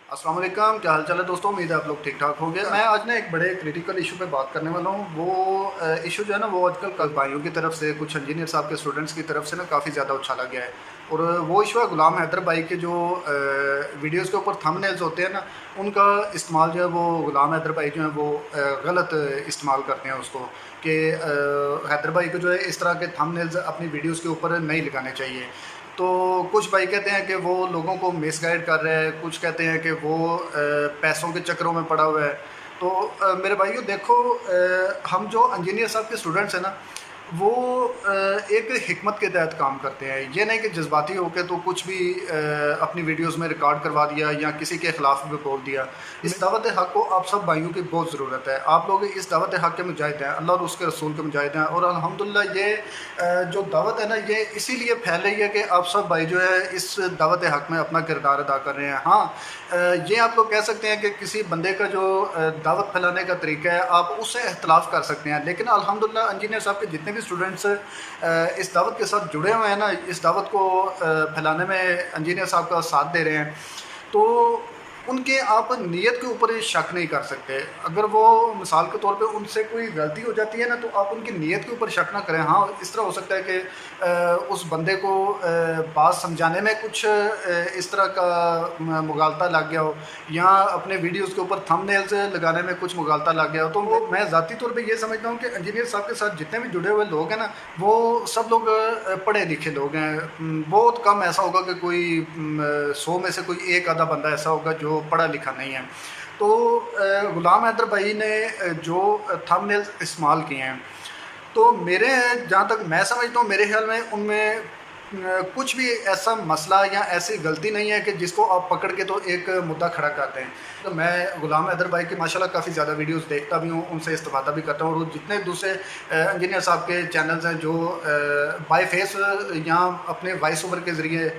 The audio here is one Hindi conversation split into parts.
अस्सलाम वालेकुम, क्या हाल चाल है दोस्तों। उम्मीद है आप लोग ठीक ठाक होंगे। मैं आज ना एक बड़े क्रिटिकल इशू पे बात करने वाला हूँ। वो इशू जो है ना, वो आजकल कुछ भाइयों की तरफ से, कुछ इंजीनियर साहब के स्टूडेंट्स की तरफ से ना काफ़ी ज़्यादा उछाला गया है। और वो इशू है गुलाम हैदर भाई के जो वीडियोज़ के ऊपर थंबनेल्स होते हैं ना, उनका इस्तेमाल जो है वो गुलाम हैदर भाई जो है वो गलत इस्तेमाल करते हैं उसको, कि हैदर भाई को जो है इस तरह के थंबनेल्स अपनी वीडियोज़ के ऊपर नहीं लगाने चाहिए। तो कुछ भाई कहते हैं कि वो लोगों को मिसगाइड कर रहा है, कुछ कहते हैं कि वो पैसों के चक्करों में पड़ा हुआ है। तो मेरे भाइयों देखो, हम जो इंजीनियर साहब के स्टूडेंट्स हैं ना, वो एक हिकमत के तहत काम करते हैं। ये नहीं कि जज्बाती होकर तो कुछ भी अपनी वीडियोस में रिकॉर्ड करवा दिया या किसी के ख़िलाफ़ भी बोल दिया। इस दावत हक़ को आप सब भाइयों की बहुत ज़रूरत है। आप लोग इस दावत हक़ के मुजाहिद हैं, अल्लाह और उसके रसूल के मुजाहिद हैं। और अल्हम्दुलिल्लाह ये जो दावत है ना, ये इसीलिए फैल रही है कि आप सब भाई जो है इस दावत हक़ में अपना किरदार अदा कर रहे हैं। हाँ, ये आप लोग कह सकते हैं कि किसी बंदे का जो दावत फैलाने का तरीका है, आप उससे इख्तलाफ कर सकते हैं। लेकिन अल्हम्दुलिल्लाह इंजीनियर साहब के जितने भी स्टूडेंट्स इस दावत के साथ जुड़े हुए हैं ना, इस दावत को फैलाने में इंजीनियर साहब का साथ दे रहे हैं, तो उनके आप नीयत के ऊपर शक नहीं कर सकते। अगर वो मिसाल के तौर पे उनसे कोई गलती हो जाती है ना, तो आप उनकी नीयत के ऊपर शक ना करें। हाँ, इस तरह हो सकता है कि उस बंदे को बात समझाने में कुछ इस तरह का मुगालता लग गया हो, या अपने वीडियोज़ के ऊपर थंबनेल्स लगाने में कुछ मुगालता लग गया हो। तो मैं ज़ाती तौर पे ये समझता हूँ कि इंजीनियर साहब के साथ जितने भी जुड़े हुए लोग हैं ना, वो सब लोग पढ़े लिखे लोग हैं। बहुत कम ऐसा होगा कि कोई 100 में से कोई एक आधा बंदा ऐसा होगा जो पढ़ा लिखा नहीं है। तो गुलाम हैदर भाई ने जो थंबनेल्स इस्तेमाल किए हैं, तो मेरे जहाँ तक मैं समझता हूँ, मेरे ख़्याल में उनमें कुछ भी ऐसा मसला या ऐसी गलती नहीं है कि जिसको आप पकड़ के तो एक मुद्दा खड़ा करते हैं। तो मैं गुलाम हैदर भाई की माशाल्लाह काफ़ी ज़्यादा वीडियोस देखता भी हूँ, उनसे इस्तिफ़ादा भी करता हूँ। और जितने दूसरे इंजीनियर साहब के चैनल्स हैं जो बाय फेस या अपने वॉइस ओवर के ज़रिए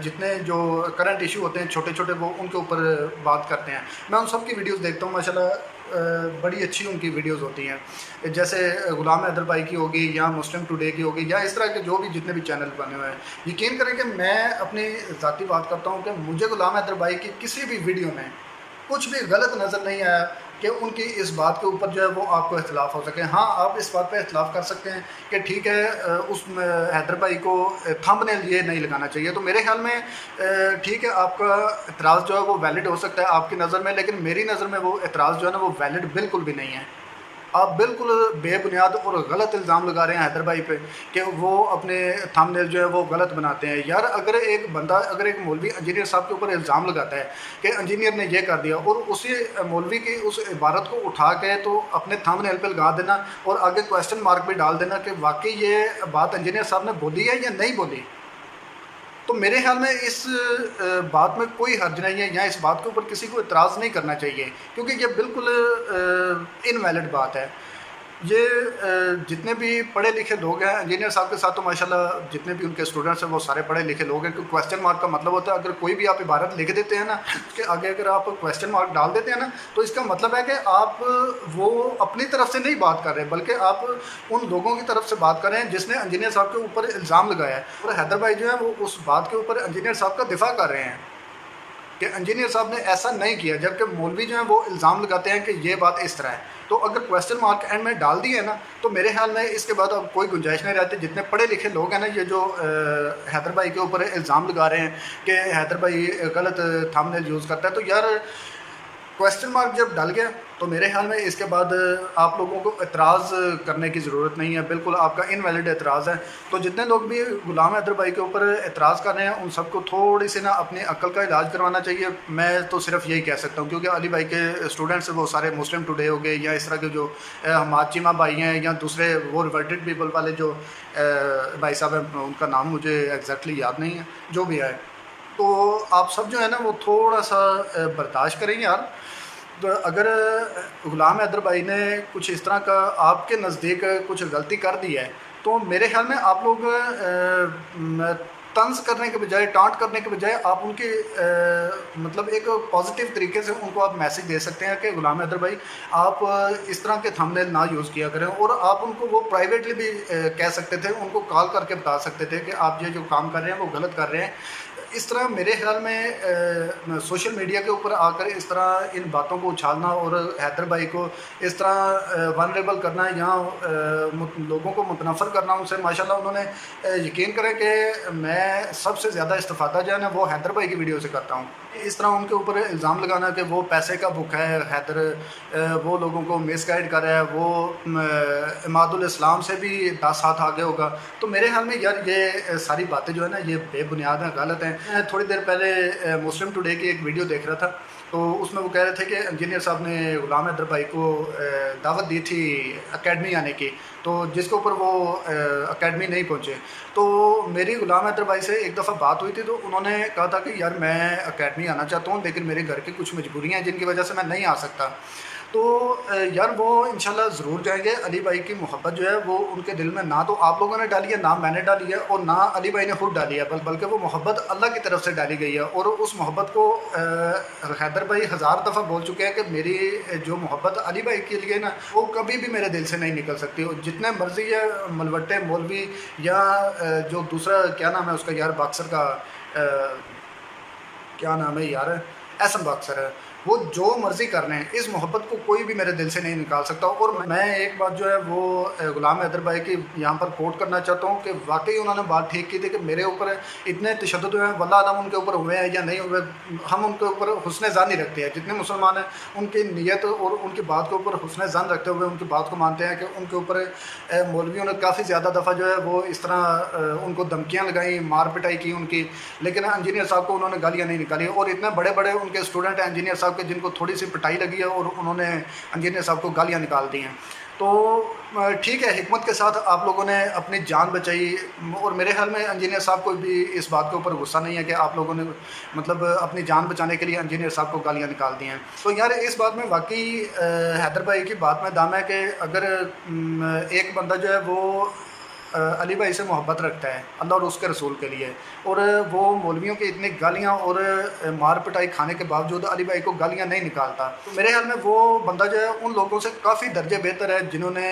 जितने जो करंट इशू होते हैं छोटे-छोटे, वो उनके ऊपर बात करते हैं। मैं उन सब की वीडियोस देखता हूँ माशाल्लाह। बड़ी अच्छी उनकी वीडियोस होती हैं। जैसे गुलाम हैदर भाई की होगी, या मुस्लिम टुडे की होगी, या इस तरह के जो भी जितने भी चैनल बने हुए हैं। यकीन करें कि मैं अपनी ज़ाती बात करता हूँ कि मुझे गुलाम हैदर भाई की किसी भी वीडियो में कुछ भी गलत नज़र नहीं आया कि उनकी इस बात के ऊपर जो है वो आपको इख्तलाफ हो सके। हाँ, आप इस बात पे इख्तलाफ कर सकते हैं कि ठीक है, उस हैदर भाई को थंबनेल ये नहीं लगाना चाहिए। तो मेरे ख़्याल में ठीक है, आपका एतराज़ जो है वो वैलिड हो सकता है आपकी नज़र में, लेकिन मेरी नज़र में वो एतराज़ जो है ना, वो वैलिड बिल्कुल भी नहीं है। आप बिल्कुल बेबुनियाद और गलत इल्ज़ाम लगा रहे हैं हैदर भाई पे कि वो अपने थंबनेल जो है वो गलत बनाते हैं। यार, अगर एक बंदा, अगर एक मौलवी इंजीनियर साहब के ऊपर इल्ज़ाम लगाता है कि इंजीनियर ने ये कर दिया, और उसी मौलवी की उस इबारत को उठा के तो अपने थंबनेल पे लगा देना और आगे क्वेश्चन मार्क भी डाल देना कि वाकई ये बात इंजीनियर साहब ने बोली है या नहीं बोली, तो मेरे ख्याल में इस बात में कोई हर्ज नहीं है, या इस बात के ऊपर किसी को इतराज़ नहीं करना चाहिए, क्योंकि ये बिल्कुल इनवैलिड बात है। ये जितने भी पढ़े लिखे लोग हैं इंजीनियर साहब के साथ, तो माशाल्लाह जितने भी उनके स्टूडेंट्स हैं वो सारे पढ़े लिखे लोग हैं। क्योंकि क्वेश्चन मार्क का मतलब होता है, अगर कोई भी आप इबारत लिख देते हैं ना, उसके आगे अगर आप क्वेश्चन मार्क डाल देते हैं ना, तो इसका मतलब है कि आप वो अपनी तरफ से नहीं बात कर रहे, बल्कि आप उन लोगों की तरफ से बात कर रहे हैं जिसने इंजीनियर साहब के ऊपर इल्ज़ाम लगाया है। और हैदर भाई जो है वो उस बात के ऊपर इंजीनियर साहब का दिफा कर रहे हैं कि इंजीनियर साहब ने ऐसा नहीं किया, जबकि मौलवी जो है वो इल्ज़ाम लगाते हैं कि ये बात इस तरह है। तो अगर क्वेश्चन मार्क एंड में डाल दिए ना, तो मेरे ख्याल में इसके बाद अब कोई गुंजाइश नहीं रहती। जितने पढ़े लिखे लोग हैं ना, ये जो हैदर भाई के ऊपर इल्ज़ाम लगा रहे हैं कि हैदर भाई गलत थंबनेल यूज़ करता है, तो यार क्वेश्चन मार्क जब डल गया, तो मेरे ख्याल में इसके बाद आप लोगों को एतराज़ करने की ज़रूरत नहीं है। बिल्कुल आपका इनवैलिड एतराज़ है। तो जितने लोग भी गुलाम हैदर भाई के ऊपर एतराज़ कर रहे हैं, उन सबको थोड़ी सी ना अपनी अक्ल का इलाज करवाना चाहिए। मैं तो सिर्फ यही कह सकता हूँ, क्योंकि अली भाई के स्टूडेंट्स वो सारे मुस्लिम टुडे हो गए, या इस तरह के जो माचिमा भाई हैं, या दूसरे वो रिवर्टेड पीपल वाले जो भाई साहब हैं, उनका नाम मुझे एग्जैक्टली याद नहीं है, जो भी है। तो आप सब जो है ना वो थोड़ा सा बर्दाश्त करें यार। तो अगर गुलाम हैदर भाई ने कुछ इस तरह का आपके नज़दीक कुछ गलती कर दी है, तो मेरे ख्याल में आप लोग तंज़ करने के बजाय, टांट करने के बजाय, आप उनके मतलब एक पॉजिटिव तरीके से उनको आप मैसेज दे सकते हैं कि गुलाम हैदर भाई, आप इस तरह के थंबनेल ना यूज़ किया करें। और आप उनको वो प्राइवेटली भी कह सकते थे, उनको कॉल करके बता सकते थे कि आप ये जो काम कर रहे हैं वो गलत कर रहे हैं। इस तरह मेरे ख्याल में सोशल मीडिया के ऊपर आकर इस तरह इन बातों को उछालना और हैदर भाई को इस तरह वनरेबल करना या लोगों को मुतनफ़र करना उनसे, माशाल्लाह उन्होंने यकीन करें कि मैं सबसे ज़्यादा इस्तेफ़ादा जो है ना वो हैदर भाई की वीडियो से करता हूँ। इस तरह उनके ऊपर इल्ज़ाम लगाना कि वो पैसे का भूखा है, हैदर वो लोगों को मिसगाइड कर रहा है, वो इमादुल इस्लाम से भी 10 हाथ आगे होगा, तो मेरे ख्याल में यार ये सारी बातें जो है ना ये बेबुनियाद हैं, गलत हैं। मैं थोड़ी देर पहले मुस्लिम टुडे की एक वीडियो देख रहा था, तो उसमें वो कह रहे थे कि इंजीनियर साहब ने गुलाम हैदर भाई को दावत दी थी एकेडमी आने की, तो जिसके ऊपर वो एकेडमी नहीं पहुँचे। तो मेरी गुलाम हैदर भाई से एक दफ़ा बात हुई थी, तो उन्होंने कहा था कि यार मैं एकेडमी आना चाहता हूँ लेकिन मेरे घर की कुछ मजबूरियाँ हैं जिनकी वजह से मैं नहीं आ सकता। तो यार वो इंशाल्लाह ज़रूर जाएंगे। अली भाई की मोहब्बत जो है वो उनके दिल में ना तो आप लोगों ने डाली है, ना मैंने डाली है और ना अली भाई ने खुद डाली है, बल्कि वो मोहब्बत अल्लाह की तरफ से डाली गई है। और उस मोहब्बत को हैदर भाई हज़ार दफ़ा बोल चुके हैं कि मेरी जो मोहब्बत अली भाई के लिए ना वो कभी भी मेरे दिल से नहीं निकल सकती। जितने मर्जी है मलवट्टे मौलवी या जो दूसरा क्या नाम है उसका यार बॉक्सर का क्या नाम है यार, एहसन बॉक्सर है, वो जो मर्ज़ी कर रहे हैं, इस मोहब्बत को कोई भी मेरे दिल से नहीं निकाल सकता। और मैं एक बात जो है वो गुलाम हैदर भाई की यहाँ पर कोट करना चाहता हूँ कि वाकई उन्होंने बात ठीक की थी कि मेरे ऊपर इतने तशद्दुद हुए हैं, वल्लाह आलम उनके ऊपर हुए हैं या नहीं हुए, हम उनके ऊपर हुस्न ज़ान ही रखते हैं। जितने मुसलमान हैं उनकी नीयत और उनकी बात के ऊपर हुस्न ज़ान रखते हुए उनकी बात को मानते हैं कि उनके ऊपर मौलवियों ने काफ़ी ज़्यादा दफ़ा जो है वो इस तरह उनको धमकियाँ लगाई, मार पिटाई की उनकी, लेकिन इंजीनियर साहब को उन्होंने गालियाँ नहीं निकाली। और इतने बड़े बड़े उनके स्टूडेंट हैं इंजीनियर साहब के जिनको थोड़ी सी पिटाई लगी है और उन्होंने इंजीनियर साहब को गालियाँ निकाल दी हैं। तो ठीक है, हिकमत के साथ आप लोगों ने अपनी जान बचाई और मेरे ख्याल में इंजीनियर साहब को भी इस बात के ऊपर गुस्सा नहीं है कि आप लोगों ने मतलब अपनी जान बचाने के लिए इंजीनियर साहब को गालियाँ निकाल दी हैं। तो यार इस बात में वाकई हैदर भाई की बात में दम है कि अगर एक बंदा जो है वो अली भाई से मोहब्बत रखता है अल्लाह और उसके रसूल के लिए, और वो मौलवियों की इतनी गालियाँ और मार पिटाई खाने के बावजूद अली भाई को गालियाँ नहीं निकालता, तो मेरे ख्याल में वो बंदा जो है उन लोगों से काफ़ी दर्जे बेहतर है जिन्होंने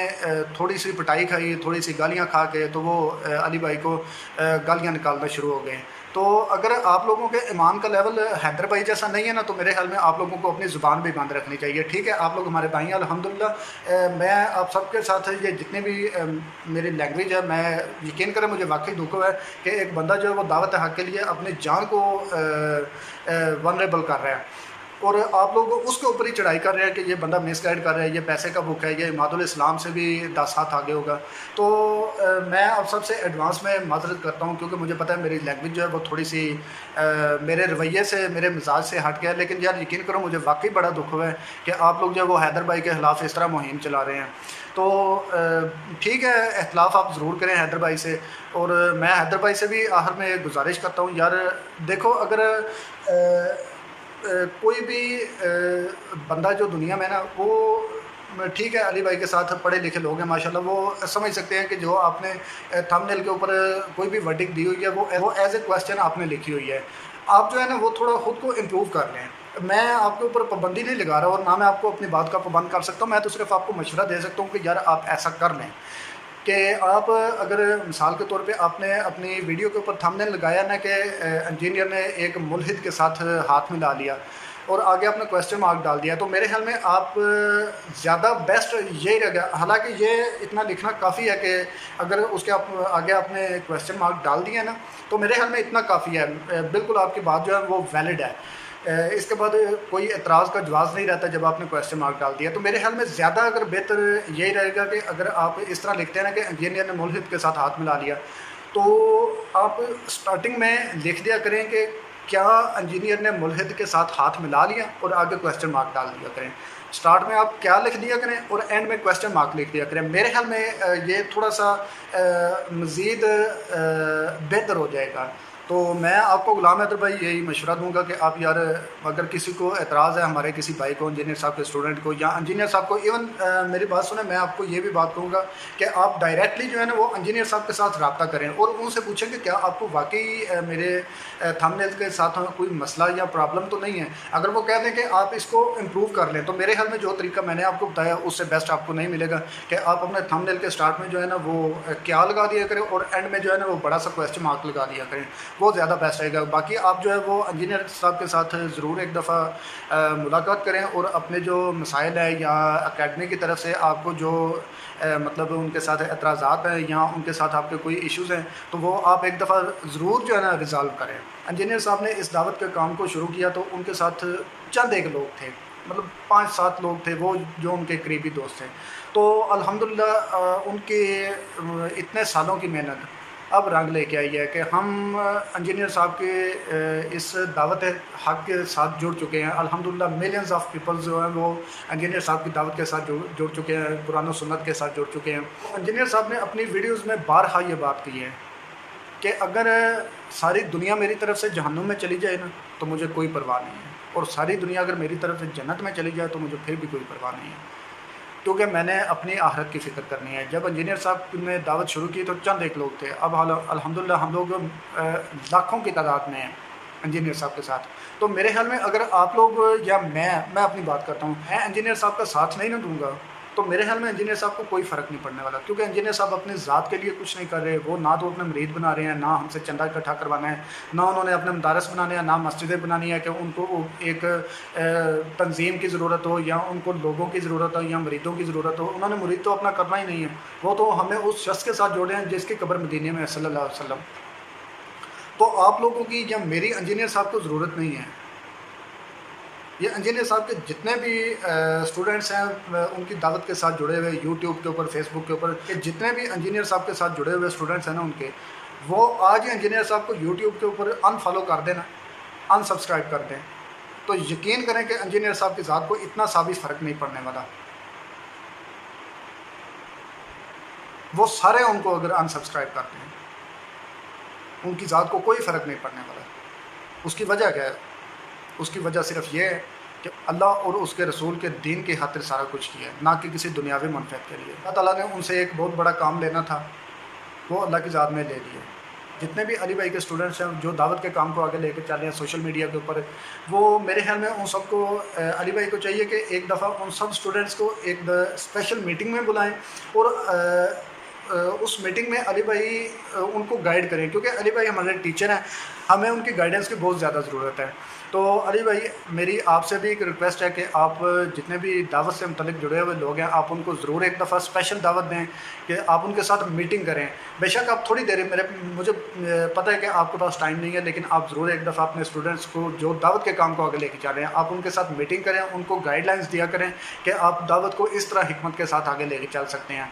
थोड़ी सी पिटाई खाई, थोड़ी सी गालियाँ खा के तो वो अली भाई को गालियाँ निकालना शुरू हो गए। तो अगर आप लोगों के ईमान का लेवल हैदर भाई जैसा नहीं है ना, तो मेरे ख्याल में आप लोगों को अपनी ज़ुबान भी बंद रखनी चाहिए। ठीक है, आप लोग हमारे भाई हैं अल्हम्दुलिल्लाह। मैं आप सबके साथ ये जितने भी मेरी लैंग्वेज है, मैं यकीन करें मुझे वाकई दुख है कि एक बंदा जो है वो दावत हक़ के लिए अपनी जान को वनरेबल कर रहा है और आप लोग उसके ऊपर ही चढ़ाई कर रहे हैं कि ये बंदा मिसगाइड कर रहा है, ये पैसे का भूखा है, ये इमादुल इस्लाम से भी 10 हाथ आगे होगा। तो मैं आप सबसे एडवांस में माज़रत करता हूँ क्योंकि मुझे पता है मेरी लैंग्वेज जो है वो थोड़ी सी मेरे रवैये से, मेरे मिजाज से हट गया है। लेकिन यार यकीन करो मुझे वाकई बड़ा दुख हुआ है कि आप लोग जो है वो हैदर भाई के ख़िलाफ़ इस तरह मुहिम चला रहे हैं। तो ठीक है, इख्तिलाफ़ आप ज़रूर करें हैदर भाई से, और मैं हैदर भाई से भी आखिर में गुजारिश करता हूँ यार देखो, अगर कोई भी बंदा जो दुनिया में ना वो ठीक है, अली भाई के साथ पढ़े लिखे लोग हैं माशाल्लाह, वो समझ सकते हैं कि जो आपने थंबनेल के ऊपर कोई भी वर्डिक्ट दी हुई है वो एज ए क्वेश्चन आपने लिखी हुई है। आप जो है ना वो थोड़ा ख़ुद को इम्प्रूव कर लें। मैं आपके ऊपर पाबंदी नहीं लगा रहा और ना मैं आपको अपनी बात का पाबंद कर सकता हूँ, मैं तो सिर्फ आपको मशवरा दे सकता हूँ कि यार आप ऐसा कर लें कि आप अगर मिसाल के तौर पे आपने अपनी वीडियो के ऊपर थंबनेल लगाया ना कि इंजीनियर ने एक मुल्हिद के साथ हाथ मिला लिया और आगे आपने क्वेश्चन मार्क डाल दिया, तो मेरे ख्याल में आप ज़्यादा बेस्ट यही रहेगा। हालांकि ये इतना लिखना काफ़ी है कि अगर उसके आगे आपने क्वेश्चन मार्क डाल दिया ना, तो मेरे ख्याल में इतना काफ़ी है, बिल्कुल आपकी बात जो है वो वैलिड है। इसके बाद कोई एतराज़ का जवाब नहीं रहता जब आपने क्वेश्चन मार्क डाल दिया। तो मेरे ख्याल में ज़्यादा अगर बेहतर यही रहेगा कि अगर आप इस तरह लिखते हैं ना कि इंजीनियर ने मुल्हिद के साथ हाथ मिला लिया, तो आप स्टार्टिंग में लिख दिया करें कि क्या इंजीनियर ने मुल्हिद के साथ हाथ मिला लिया और आगे क्वेश्चन मार्क डाल दिया करें। स्टार्ट में आप क्या लिख दिया करें और एंड में क्वेश्चन मार्क लिख दिया करें। मेरे ख्याल में ये थोड़ा सा मज़ीद बेहतर हो जाएगा। तो मैं आपको गुलाम हैदर भाई यही मशवरा दूंगा कि आप यार अगर किसी को एतराज़ है हमारे किसी भाई को, इंजीनियर साहब के स्टूडेंट को या इंजीनियर साहब को, इवन मेरी बात सुने, मैं आपको ये भी बात कहूँगा कि आप डायरेक्टली जो है ना वो इंजीनियर साहब के साथ रब्ता करें और उनसे पूछें कि क्या आपको वाकई मेरे थंबनेल के साथ कोई मसला या प्रॉब्लम तो नहीं है। अगर वो कह दें कि आप इसको इम्प्रूव कर लें, तो मेरे ख्याल में जो तरीका मैंने आपको बताया उससे बेस्ट आपको नहीं मिलेगा कि आप अपने थंबनेल के स्टार्ट में जो है ना वो क्या लगा दिया करें और एंड में जो है ना वो बड़ा सा क्वेश्चन मार्क लगा दिया करें। वो ज़्यादा बेस्ट रहेगा। बाकी आप जो है वो इंजीनियर साहब के साथ ज़रूर एक दफ़ा मुलाकात करें और अपने जो मसाइल है या अकेडमी की तरफ से आपको जो मतलब उनके साथ एतराज़ात हैं या उनके साथ आपके कोई इश्यूज़ हैं, तो वो आप एक दफ़ा ज़रूर जो है ना रिज़ॉल्व करें। इंजीनियर साहब ने इस दावत के काम को शुरू किया तो उनके साथ चंद एक लोग थे, मतलब 5-7 लोग थे वो जो उनके करीबी दोस्त थे। तो अल्हम्दुलिल्लाह उनके इतने सालों की मेहनत अब रंग लेके आई है कि हम इंजीनियर साहब के इस दावत हक़ के साथ जुड़ चुके हैं। अल्हम्दुलिल्लाह मिलियंस ऑफ पीपल्स जो हैं वो इंजीनियर साहब की दावत के साथ जुड़ चुके हैं, कुरान और सुन्नत के साथ जुड़ चुके हैं। इंजीनियर साहब ने अपनी वीडियोज़ में बारहा ये बात की है कि अगर सारी दुनिया मेरी तरफ से जहन्नुम में चली जाए ना तो मुझे कोई परवाह नहीं है, और सारी दुनिया अगर मेरी तरफ से जन्नत में चली जाए तो मुझे फिर भी कोई परवाह नहीं है, क्योंकि मैंने अपनी आखिरत की फ़िक्र करनी है। जब इंजीनियर साहब ने दावत शुरू की तो चंद एक लोग थे, अब अल्हम्दुलिल्लाह हम लोग लाखों की तादाद में हैं इंजीनियर साहब के साथ। तो मेरे ख़्याल में अगर आप लोग या मैं अपनी बात करता हूँ, मैं इंजीनियर साहब का साथ नहीं ना दूँगा तो मेरे ख्याल में इंजीनियर साहब को कोई फ़र्क नहीं पड़ने वाला, क्योंकि इंजीनियर साहब अपने ज़ात के लिए कुछ नहीं कर रहे। वो ना तो अपने मरीद बना रहे हैं, ना हमसे चंदा इकट्ठा करवाना है, ना उन्होंने अपने मदारस बनाने हैं, ना मस्जिदें बनानी है कि उनको एक तंजीम की ज़रूरत हो या उनको लोगों की ज़रूरत हो या मरीदों की ज़रूरत हो। उन्होंने मुरीद तो अपना करना ही नहीं है, वो तो हमें उस शख्स के साथ जोड़े हैं जिसकी कब्र मदीने में है सल्लल्लाहु अलैहि वसल्लम। तो आप लोगों की या मेरी इंजीनियर साहब को ज़रूरत नहीं है। ये इंजीनियर साहब के जितने भी स्टूडेंट्स हैं उनकी दावत के साथ जुड़े हुए, यूट्यूब के ऊपर, फेसबुक के ऊपर, कि जितने भी इंजीनियर साहब के साथ जुड़े हुए स्टूडेंट्स हैं ना उनके, वो आज ही इंजीनियर साहब को यूट्यूब के ऊपर अनफॉलो कर देना, अनसब्सक्राइब कर दें, तो यकीन करें कि इंजीनियर साहब की ज़ात को इतना सा भी फ़र्क नहीं पड़ने वाला। वो सारे उनको अगर अनसब्सक्राइब करते हैं, उनकी ज़ात को कोई फ़र्क नहीं पड़ने वाला। उसकी वजह क्या है? उसकी वजह सिर्फ ये है कि अल्लाह और उसके रसूल के दीन की खातिर सारा कुछ किया है, ना कि किसी दुनियावी मनफ़अत के लिए। अल्लाह ताला ने उनसे एक बहुत बड़ा काम लेना था, वो अल्लाह की ज़ात में ले लिया। जितने भी अली भाई के स्टूडेंट्स हैं जो दावत के काम को आगे लेकर चल रहे हैं सोशल मीडिया के ऊपर, वो मेरे ख्याल में उन सबको अली भाई को चाहिए कि एक दफ़ा उन सब स्टूडेंट्स को एक स्पेशल मीटिंग में बुलाएँ और उस मीटिंग में अली भाई उनको गाइड करें, क्योंकि अली भाई हमारे टीचर हैं, हमें उनकी गाइडेंस की बहुत ज़्यादा ज़रूरत है। तो अली भाई मेरी आपसे भी एक रिक्वेस्ट है कि आप जितने भी दावत से मुतल्लिक़ जुड़े हुए लोग हैं, आप उनको ज़रूर एक दफ़ा स्पेशल दावत दें कि आप उनके साथ मीटिंग करें। बेशक आप थोड़ी देर मुझे पता है कि आपके पास टाइम नहीं है, लेकिन आप ज़रूर एक दफ़ा अपने स्टूडेंट्स को जो दावत के काम को आगे लेके जा रहे हैं, आप उनके साथ मीटिंग करें, उनको गाइडलाइंस दिया करें कि आप दावत को इस तरह हिकमत के साथ आगे लेके चल सकते हैं।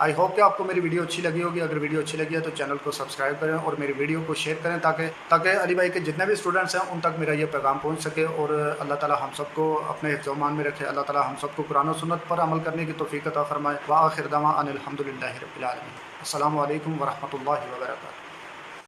आई होप कि आपको मेरी वीडियो अच्छी लगी होगी। अगर वीडियो अच्छी लगी है तो चैनल को सब्सक्राइब करें और मेरी वीडियो को शेयर करें ताकि अली भाई के जितने भी स्टूडेंट्स हैं उन तक मेरा ये पैगाम पहुंच सके। और अल्लाह ताला हम सबको अपने हिफ्ज़-ओ-मान में रखे। अल्लाह ताला हम सबको कुरान और सुन्नत पर अमल करने की तौफ़ीक़ अता फ़रमाए। व आखिर दवाना अनिल हम्दुलिल्लाहि रब्बिल आलमीन। अस्सलामु अलैकुम व रहमतुल्लाहि व बरकातुहू।